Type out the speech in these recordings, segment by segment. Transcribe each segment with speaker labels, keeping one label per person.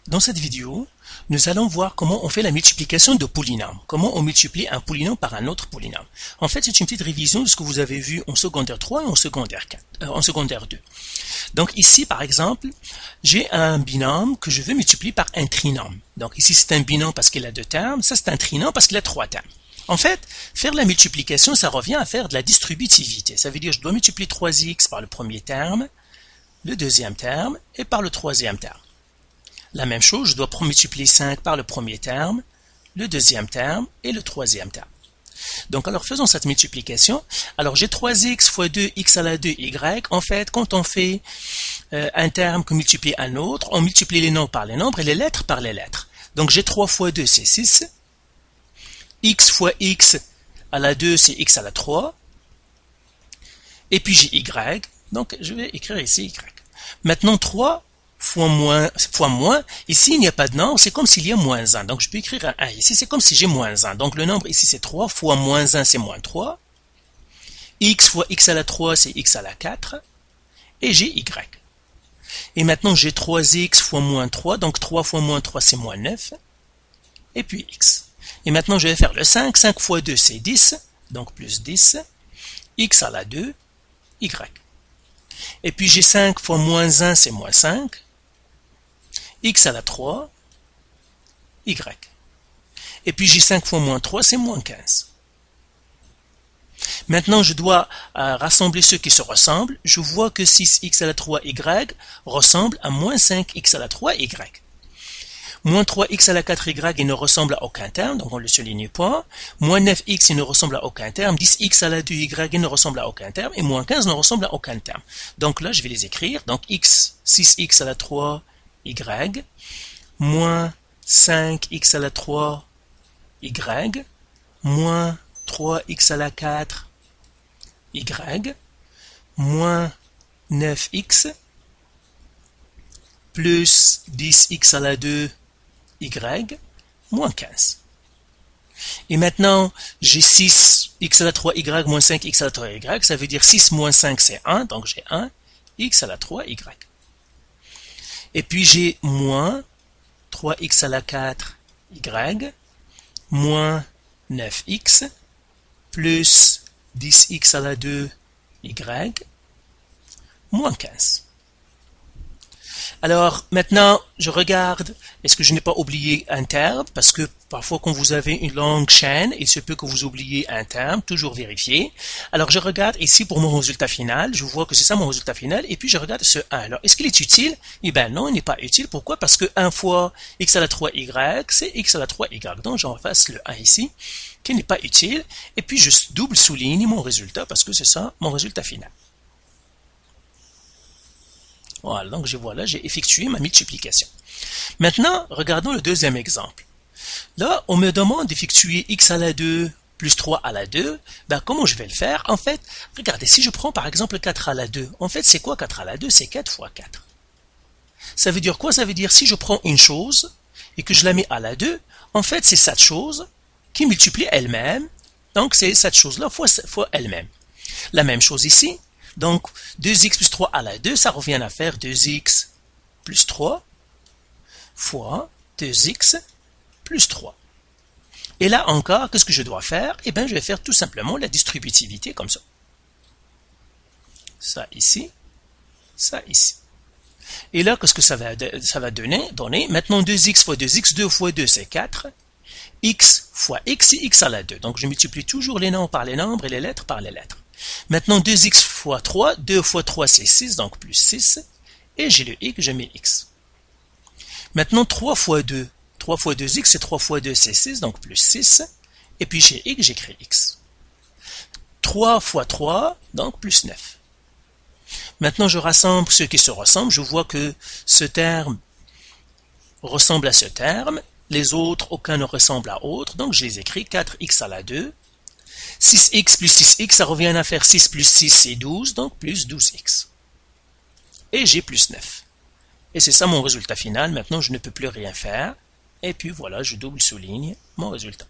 Speaker 1: Dans cette vidéo, nous allons voir comment on fait la multiplication de polynômes. Comment on multiplie un polynôme par un autre polynôme. En fait, c'est une petite révision de ce que vous avez vu en secondaire 3 et en secondaire 4, en secondaire 2. Donc ici, par exemple, j'ai un binôme que je veux multiplier par un trinôme. Donc ici, c'est un binôme parce qu'il a 2 termes. Ça, c'est un trinôme parce qu'il a 3 termes. En fait, faire la multiplication, ça revient à faire de la distributivité. Ça veut dire que je dois multiplier 3x par le premier terme, le deuxième terme et par le troisième terme. La même chose, je dois multiplier 5 par le premier terme, le deuxième terme et le troisième terme. Donc, alors faisons cette multiplication. Alors, j'ai 3x fois 2, x à la 2, y. En fait, quand on fait un terme qui multiplie un autre, on multiplie les nombres par les nombres et les lettres par les lettres. Donc, j'ai 3 fois 2, c'est 6. X fois x à la 2, c'est x à la 3. Et puis, j'ai y. Donc, je vais écrire ici y. Maintenant, 3 fois moins, ici il n'y a pas de nombre, c'est comme s'il y a moins 1. Donc je peux écrire un 1 ici, c'est comme si j'ai moins 1. Donc le nombre ici c'est 3, fois moins 1 c'est moins 3. X fois x à la 3 c'est x à la 4. Et j'ai y. Et maintenant j'ai 3x fois moins 3, donc 3 fois moins 3 c'est moins 9. Et puis x. Et maintenant je vais faire le 5, 5 fois 2 c'est 10, donc plus 10. X à la 2, y. Et puis j'ai 5 fois moins 1 c'est moins 5. X à la 3, y. Et puis j'ai 5 fois moins 3, c'est moins 15. Maintenant, je dois rassembler ceux qui se ressemblent. Je vois que 6x à la 3, y ressemble à moins 5x à la 3, y. Moins 3x à la 4, y, il ne ressemble à aucun terme, donc on ne le souligne pas. Moins 9x, il ne ressemble à aucun terme. 10x à la 2, y, il ne ressemble à aucun terme. Et moins 15 ne ressemble à aucun terme. Donc là, je vais les écrire. Donc x, 6x à la 3, y, moins 5x à la 3, y, moins 3x à la 4, y, moins 9x, plus 10x à la 2, y, moins 15. Et maintenant, j'ai 6x à la 3, y, moins 5x à la 3, y, ça veut dire 6 moins 5, c'est 1, donc j'ai 1, x à la 3, y. Et puis j'ai moins 3x à la 4, y, moins 9x, plus 10x à la 2, y, moins 15. Alors, maintenant, je regarde, est-ce que je n'ai pas oublié un terme? Parce que parfois, quand vous avez une longue chaîne, il se peut que vous oubliez un terme, toujours vérifier. Alors, je regarde ici pour mon résultat final, je vois que c'est ça mon résultat final, et puis je regarde ce 1. Alors, est-ce qu'il est utile? Eh bien non, il n'est pas utile. Pourquoi? Parce que 1 fois x à la 3, y, c'est x à la 3, y. Donc, j'en fasse le 1 ici, qui n'est pas utile, et puis je double souligne mon résultat, parce que c'est ça mon résultat final. Voilà, donc j'ai effectué ma multiplication. Maintenant, regardons le deuxième exemple. Là, on me demande d'effectuer x à la 2 plus 3 à la 2. Ben, comment je vais le faire? En fait, regardez, si je prends par exemple 4 à la 2, en fait, c'est quoi 4 à la 2? C'est 4 fois 4. Ça veut dire quoi? Ça veut dire si je prends une chose et que je la mets à la 2, en fait, c'est cette chose qui multiplie elle-même. Donc, c'est cette chose-là fois elle-même. La même chose ici. Donc, 2x plus 3 à la 2, ça revient à faire 2x plus 3 fois 2x plus 3. Et là encore, qu'est-ce que je dois faire? Eh bien, je vais faire tout simplement la distributivité comme ça. Ça ici, ça ici. Et là, qu'est-ce que ça va donner? Maintenant, 2x fois 2x, 2 fois 2, c'est 4. X fois x, c'est x à la 2. Donc, je multiplie toujours les nombres par les nombres et les lettres par les lettres. Maintenant, 2x fois 3, 2 fois 3 c'est 6, donc plus 6, et j'ai le x, je mets x. Maintenant, 3 fois 2, 3 fois 2x, c'est 3 fois 2 c'est 6, donc plus 6, et puis chez x, j'écris x. 3 fois 3, donc plus 9. Maintenant, je rassemble ceux qui se ressemblent, je vois que ce terme ressemble à ce terme, les autres, aucun ne ressemble à autre, donc je les écris 4x à la 2, 6x plus 6x, ça revient à faire 6 plus 6, c'est 12, donc plus 12x. Et j'ai plus 9. Et c'est ça mon résultat final. Maintenant, je ne peux plus rien faire. Et puis voilà, je double souligne mon résultat.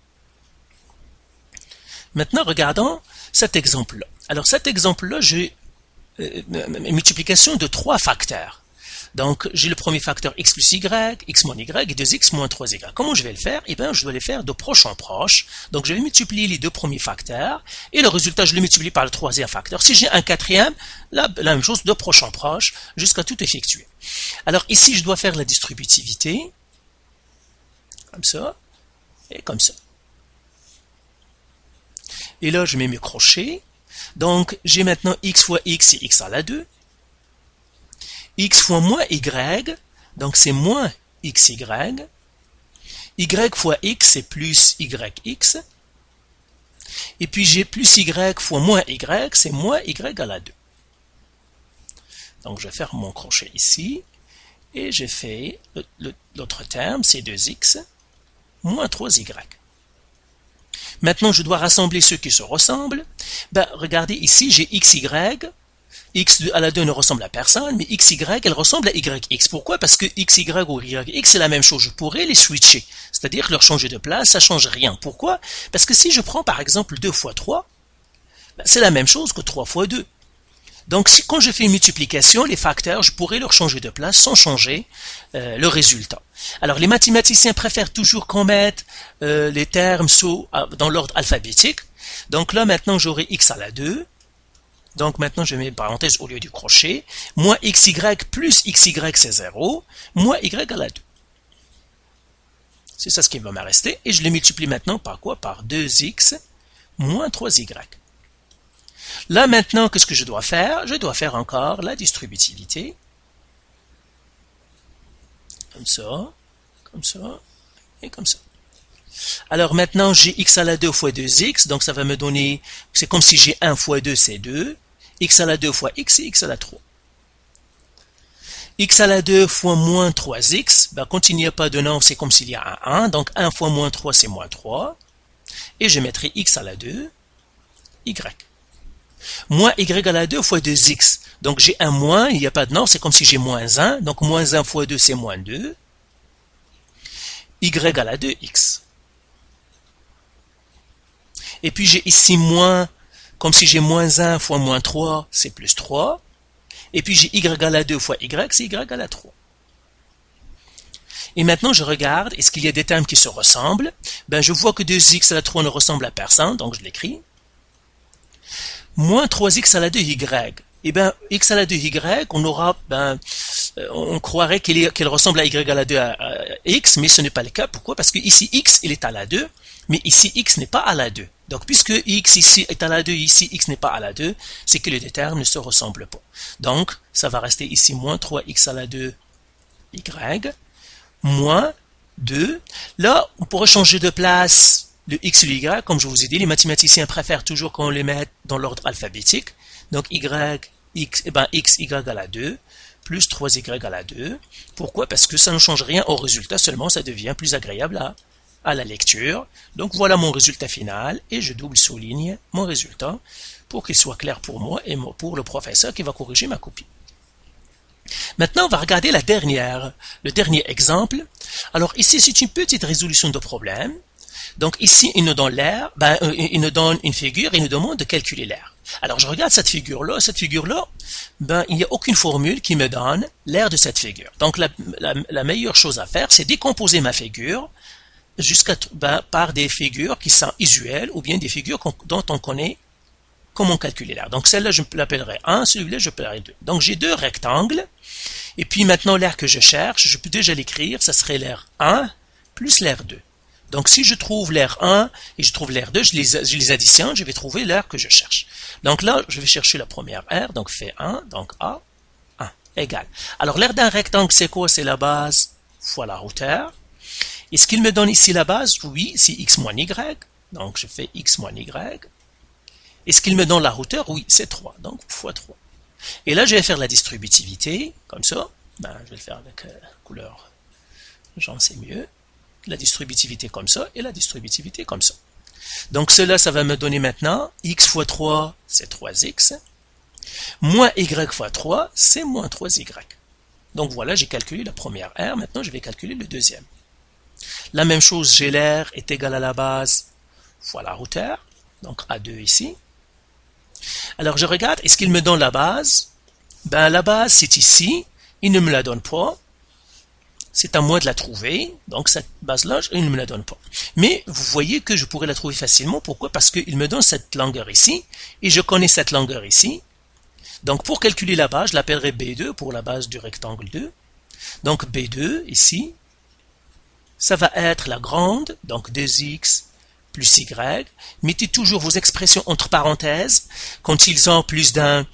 Speaker 1: Maintenant, regardons cet exemple-là. Alors, cet exemple-là, j'ai une multiplication de 3 facteurs. Donc, j'ai le premier facteur x plus y, x moins y et 2x moins 3y. Comment je vais le faire? Eh bien, je dois les faire de proche en proche. Donc, je vais multiplier les deux premiers facteurs et le résultat, je le multiplie par le troisième facteur. Si j'ai un quatrième, la même chose, de proche en proche, jusqu'à tout effectuer. Alors, ici, je dois faire la distributivité, comme ça, et comme ça. Et là, je mets mes crochets. Donc, j'ai maintenant x fois x, c'est x à la 2. X fois moins y, donc c'est moins xy. Y fois x, c'est plus yx. Et puis j'ai plus y fois moins y, c'est moins y à la 2. Donc je vais faire mon crochet ici. Et j'ai fait l'autre terme, c'est 2x moins 3y. Maintenant, je dois rassembler ceux qui se ressemblent. Ben, regardez ici, j'ai xy. X à la 2 ne ressemble à personne, mais xy, elle ressemble à yx. Pourquoi? Parce que xy ou yx, c'est la même chose. Je pourrais les switcher, c'est-à-dire leur changer de place, ça ne change rien. Pourquoi? Parce que si je prends par exemple 2 fois 3, ben, c'est la même chose que 3 fois 2. Donc, quand je fais une multiplication, les facteurs, je pourrais leur changer de place sans changer le résultat. Alors, les mathématiciens préfèrent toujours qu'on mette les termes dans l'ordre alphabétique. Donc là, maintenant, j'aurai x à la 2. Donc maintenant, je mets une parenthèse au lieu du crochet. Moins xy plus xy, c'est 0. Moins y à la 2. C'est ça ce qui va me rester. Et je le multiplie maintenant par quoi? Par 2x moins 3y. Là maintenant, qu'est-ce que je dois faire? Je dois faire encore la distributivité. Comme ça, et comme ça. Alors maintenant, j'ai x à la 2 fois 2x, donc ça va me donner, c'est comme si j'ai 1 fois 2, c'est 2. X à la 2 fois x, c'est x à la 3. X à la 2 fois moins 3x, ben, quand il n'y a pas de nombre, c'est comme s'il y a un 1, donc 1 fois moins 3, c'est moins 3. Et je mettrai x à la 2, y. Moins y à la 2 fois 2x, donc j'ai un moins, il n'y a pas de nombre, c'est comme si j'ai moins 1, donc moins 1 fois 2, c'est moins 2. Y à la 2, x. Et puis j'ai ici moins, comme si j'ai moins 1 fois moins 3, c'est plus 3. Et puis j'ai y à la 2 fois y, c'est y à la 3. Et maintenant je regarde, est-ce qu'il y a des termes qui se ressemblent? Ben je vois que 2x à la 3 ne ressemble à personne, donc je l'écris. Moins 3x à la 2y. Et bien, x à la 2y, on croirait qu'elle ressemble à y à la 2 à x, mais ce n'est pas le cas. Pourquoi? Parce que ici, x, il est à la 2, mais ici, x n'est pas à la 2. Donc, puisque x ici est à la 2, ici, x n'est pas à la 2, c'est que les deux termes ne se ressemblent pas. Donc, ça va rester ici moins 3x à la 2, y, moins 2. Là, on pourrait changer de place le x et le y, comme je vous ai dit, les mathématiciens préfèrent toujours qu'on les mette dans l'ordre alphabétique. Donc y, x, x, y à la 2, plus 3y à la 2. Pourquoi? Parce que ça ne change rien au résultat, seulement ça devient plus agréable à la lecture. Donc voilà mon résultat final, et je double souligne mon résultat pour qu'il soit clair pour moi et pour le professeur qui va corriger ma copie. Maintenant, on va regarder le dernier exemple. Alors ici, c'est une petite résolution de problème. Donc ici, il nous donne il nous donne une figure et il nous demande de calculer l'aire. Alors je regarde cette figure-là, il n'y a aucune formule qui me donne l'aire de cette figure. Donc la meilleure chose à faire, c'est décomposer ma figure par des figures qui sont usuelles ou bien des figures dont on connaît comment calculer l'aire. Donc celle-là, je l'appellerai 1, celui-là, je l'appellerai 2. Donc j'ai deux rectangles, et puis maintenant l'aire que je cherche, je peux déjà l'écrire, ça serait l'aire 1 plus l'aire 2. Donc, si je trouve l'aire 1 et je trouve l'aire 2, je les additionne, je vais trouver l'aire que je cherche. Donc là, je vais chercher la première aire, donc fait 1, donc A, 1, égale. Alors, l'aire d'un rectangle, c'est quoi? C'est la base fois la hauteur. Est-ce qu'il me donne ici la base? Oui, c'est x moins y. Donc, je fais x moins y. Est-ce qu'il me donne la hauteur? Oui, c'est 3, donc fois 3. Et là, je vais faire la distributivité, comme ça. Je vais le faire avec couleur jaune, c'est mieux. La distributivité comme ça et la distributivité comme ça. Donc cela, ça va me donner maintenant x fois 3, c'est 3x, moins y fois 3, c'est moins 3y. Donc voilà, j'ai calculé la première aire, maintenant je vais calculer le deuxième. La même chose, j'ai l'aire est égale à la base fois la hauteur, donc A2 ici. Alors je regarde, est-ce qu'il me donne la base? La base c'est ici, il ne me la donne pas. C'est à moi de la trouver. Donc cette base-là, il ne me la donne pas. Mais vous voyez que je pourrais la trouver facilement. Pourquoi? Parce qu'il me donne cette longueur ici, et je connais cette longueur ici. Donc pour calculer la base, je l'appellerai B2 pour la base du rectangle 2. Donc B2, ici, ça va être la grande, donc 2x plus y. Mettez toujours vos expressions entre parenthèses quand ils ont plus d'un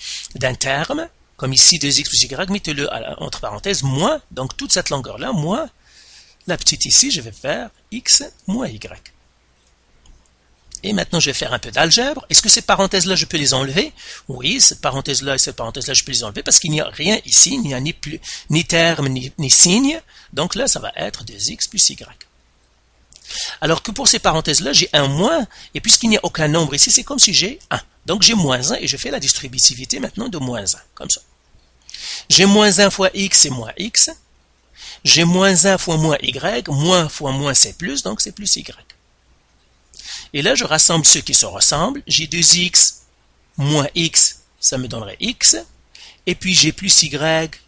Speaker 1: terme. Comme ici, 2x plus y, mettez-le entre parenthèses, moins, donc toute cette longueur-là, moins la petite ici, je vais faire x moins y. Et maintenant, je vais faire un peu d'algèbre. Est-ce que ces parenthèses-là, je peux les enlever? Oui, cette parenthèse-là et cette parenthèse-là, je peux les enlever parce qu'il n'y a rien ici, il n'y a ni terme, ni signe. Donc là, ça va être 2x plus y. Alors que pour ces parenthèses-là, j'ai un moins, et puisqu'il n'y a aucun nombre ici, c'est comme si j'ai 1. Donc j'ai moins 1, et je fais la distributivité maintenant de moins 1, comme ça. J'ai moins 1 fois x, c'est moins x. J'ai moins 1 fois moins y, moins fois moins c'est plus, donc c'est plus y. Et là, je rassemble ceux qui se ressemblent. J'ai 2x moins x, ça me donnerait x. Et puis j'ai plus y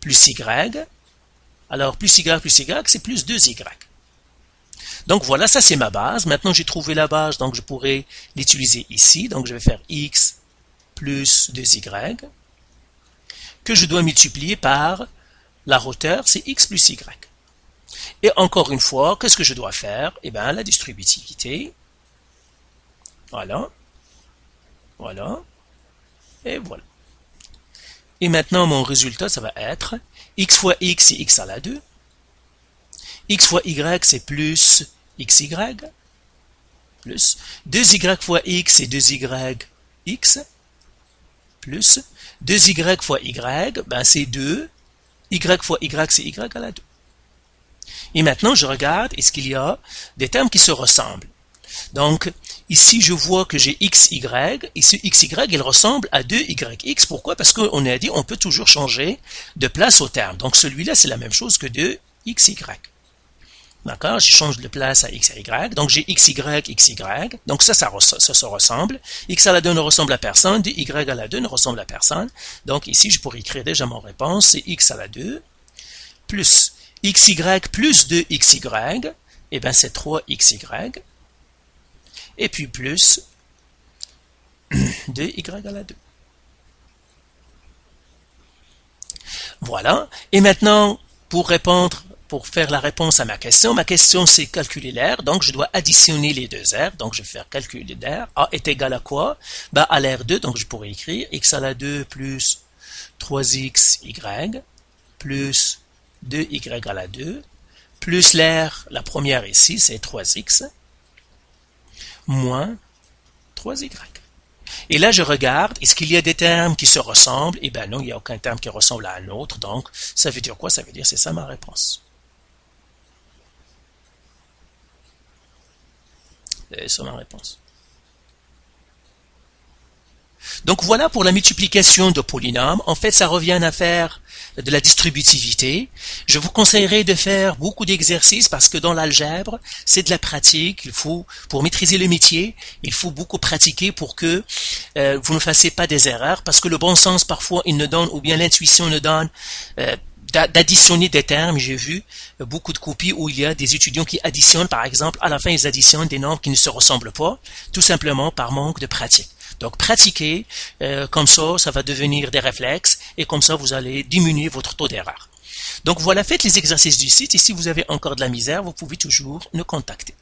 Speaker 1: plus y. Alors plus y, c'est plus 2y. Donc voilà, ça c'est ma base. Maintenant j'ai trouvé la base, donc je pourrais l'utiliser ici. Donc je vais faire x plus 2y, que je dois multiplier par la hauteur, c'est x plus y. Et encore une fois, qu'est-ce que je dois faire? Eh bien, la distributivité. Voilà. Voilà. Et voilà. Et maintenant, mon résultat, ça va être x fois x, c'est x à la 2. X fois y, c'est plus xy. Plus 2y fois x, c'est 2y x. Plus 2y fois y, ben c'est 2. Y fois y, c'est y à la 2. Et maintenant, je regarde, est-ce qu'il y a des termes qui se ressemblent? Donc, ici, je vois que j'ai xy. Ici, xy, il ressemble à 2yx. Pourquoi? Parce qu'on a dit on peut toujours changer de place au terme. Donc, celui-là, c'est la même chose que 2xy. D'accord? Je change de place à x à y. Donc, j'ai xy, xy. Donc, ça se ressemble. X à la 2 ne ressemble à personne. 2y à la 2 ne ressemble à personne. Donc, ici, je pourrais écrire déjà mon réponse. C'est x à la 2 plus xy plus 2xy. Et bien, c'est 3xy. Et puis plus 2y à la 2. Voilà. Et maintenant, pour faire la réponse à ma question c'est calculer l'air, donc je dois additionner les deux airs, donc je vais faire calculer l'air. A est égal à quoi? Ben, à l'air 2, donc je pourrais écrire x à la 2 plus 3xy plus 2y à la 2, plus l'air, la première ici, c'est 3x, moins 3y. Et là, je regarde, est-ce qu'il y a des termes qui se ressemblent? Eh bien non, il n'y a aucun terme qui ressemble à un autre, donc ça veut dire quoi? Ça veut dire c'est ça ma réponse. C'est ça ma réponse. Donc voilà pour la multiplication de polynômes. En fait, ça revient à faire de la distributivité. Je vous conseillerais de faire beaucoup d'exercices parce que dans l'algèbre, c'est de la pratique. Il faut, pour maîtriser le métier, il faut beaucoup pratiquer pour que vous ne fassiez pas des erreurs parce que le bon sens, parfois, il ne donne, ou bien l'intuition ne donne d'additionner des termes. J'ai vu beaucoup de copies où il y a des étudiants qui additionnent, par exemple, à la fin, ils additionnent des nombres qui ne se ressemblent pas, tout simplement par manque de pratique. Donc, pratiquez, comme ça va devenir des réflexes, et comme ça, vous allez diminuer votre taux d'erreur. Donc, voilà, faites les exercices du site, et si vous avez encore de la misère, vous pouvez toujours nous contacter.